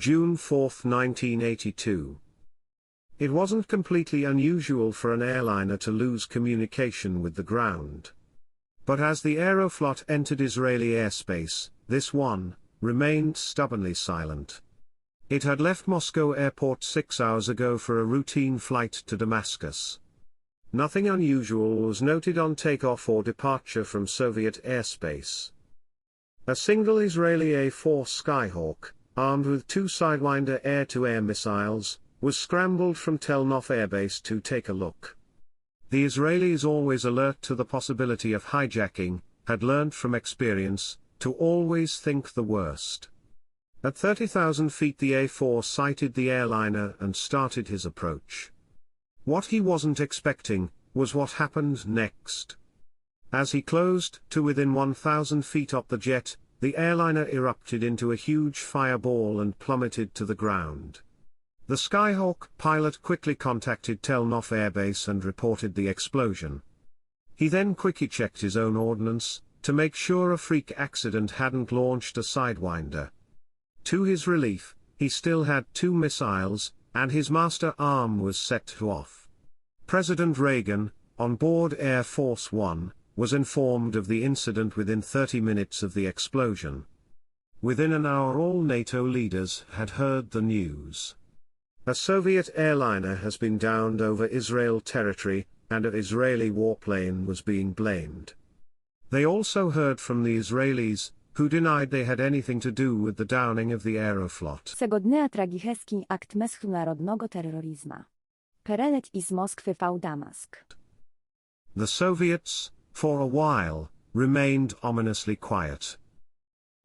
June 4, 1982. It wasn't completely unusual for an airliner to lose communication with the ground. But as the Aeroflot entered Israeli airspace, this one remained stubbornly silent. It had left Moscow airport 6 hours ago for a routine flight to Damascus. Nothing unusual was noted on takeoff or departure from Soviet airspace. A single Israeli A-4 Skyhawk, armed with 2 Sidewinder air-to-air missiles, was scrambled from Tel Nof airbase to take a look. The Israelis, always alert to the possibility of hijacking, had learned from experience to always think the worst. At 30,000 feet the A-4 sighted the airliner and started his approach. What he wasn't expecting was what happened next. As he closed to within 1,000 feet of the jet, the airliner erupted into a huge fireball and plummeted to the ground. The Skyhawk pilot quickly contacted Tel Nof airbase and reported the explosion. He then quickly checked his own ordnance to make sure a freak accident hadn't launched a Sidewinder. To his relief, he still had 2 missiles, and his master arm was set to off. President Reagan, on board Air Force One, was informed of the incident within 30 minutes of the explosion. Within an hour all NATO leaders had heard the news. A Soviet airliner has been downed over Israel territory, and an Israeli warplane was being blamed. They also heard from the Israelis, who denied they had anything to do with the downing of the Aeroflot. Segodnea tragicheski akt międzynarodnego terroryzma. Perelet iz Moskwy v Damask. The Soviets, for a while, remained ominously quiet.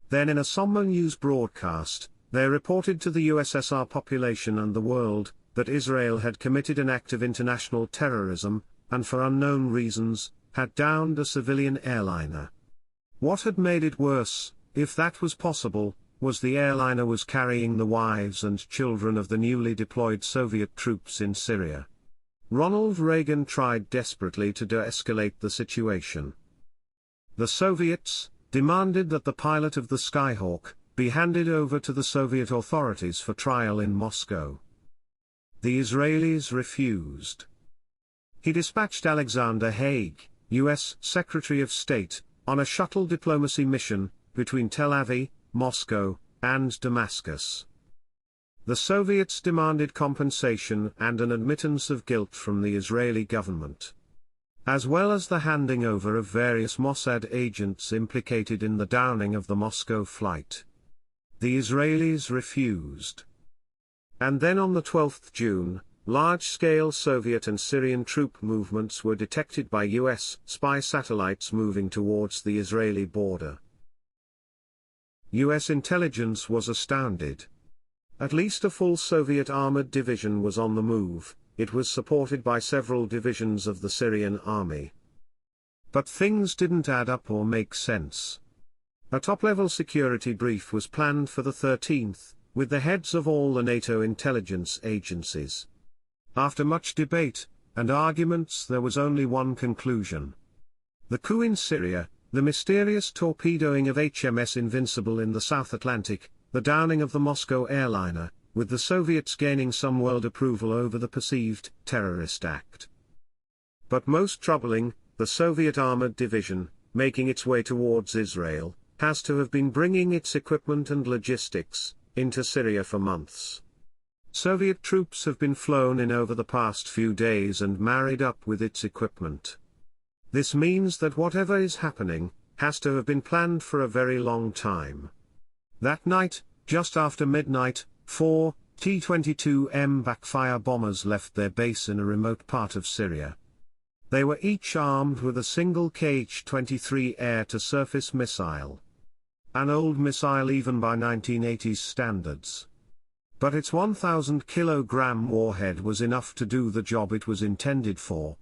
Then in a somber news broadcast, they reported to the USSR population and the world, that Israel had committed an act of international terrorism, and for unknown reasons, had downed a civilian airliner. What had made it worse, if that was possible, was the airliner was carrying the wives and children of the newly deployed Soviet troops in Syria. Ronald Reagan tried desperately to de-escalate the situation. The Soviets demanded that the pilot of the Skyhawk be handed over to the Soviet authorities for trial in Moscow. The Israelis refused. He dispatched Alexander Haig, U.S. Secretary of State, on a shuttle diplomacy mission between Tel Aviv, Moscow, and Damascus. The Soviets demanded compensation and an admittance of guilt from the Israeli government, as well as the handing over of various Mossad agents implicated in the downing of the Moscow flight. The Israelis refused. And then on the 12th June, large-scale Soviet and Syrian troop movements were detected by U.S. spy satellites moving towards the Israeli border. U.S. intelligence was astounded. At least a full Soviet armored division was on the move. It was supported by several divisions of the Syrian army. But things didn't add up or make sense. A top-level security brief was planned for the 13th, with the heads of all the NATO intelligence agencies. After much debate and arguments, there was only one conclusion. The coup in Syria, the mysterious torpedoing of HMS Invincible in the South Atlantic, the downing of the Moscow airliner, with the Soviets gaining some world approval over the perceived terrorist act. But most troubling, the Soviet armored division, making its way towards Israel, has to have been bringing its equipment and logistics into Syria for months. Soviet troops have been flown in over the past few days and married up with its equipment. This means that whatever is happening has to have been planned for a very long time. That night, just after midnight, 4 T-22M backfire bombers left their base in a remote part of Syria. They were each armed with a single Kh-23 air-to-surface missile. An old missile even by 1980s standards. But its 1,000 kilogram warhead was enough to do the job it was intended for,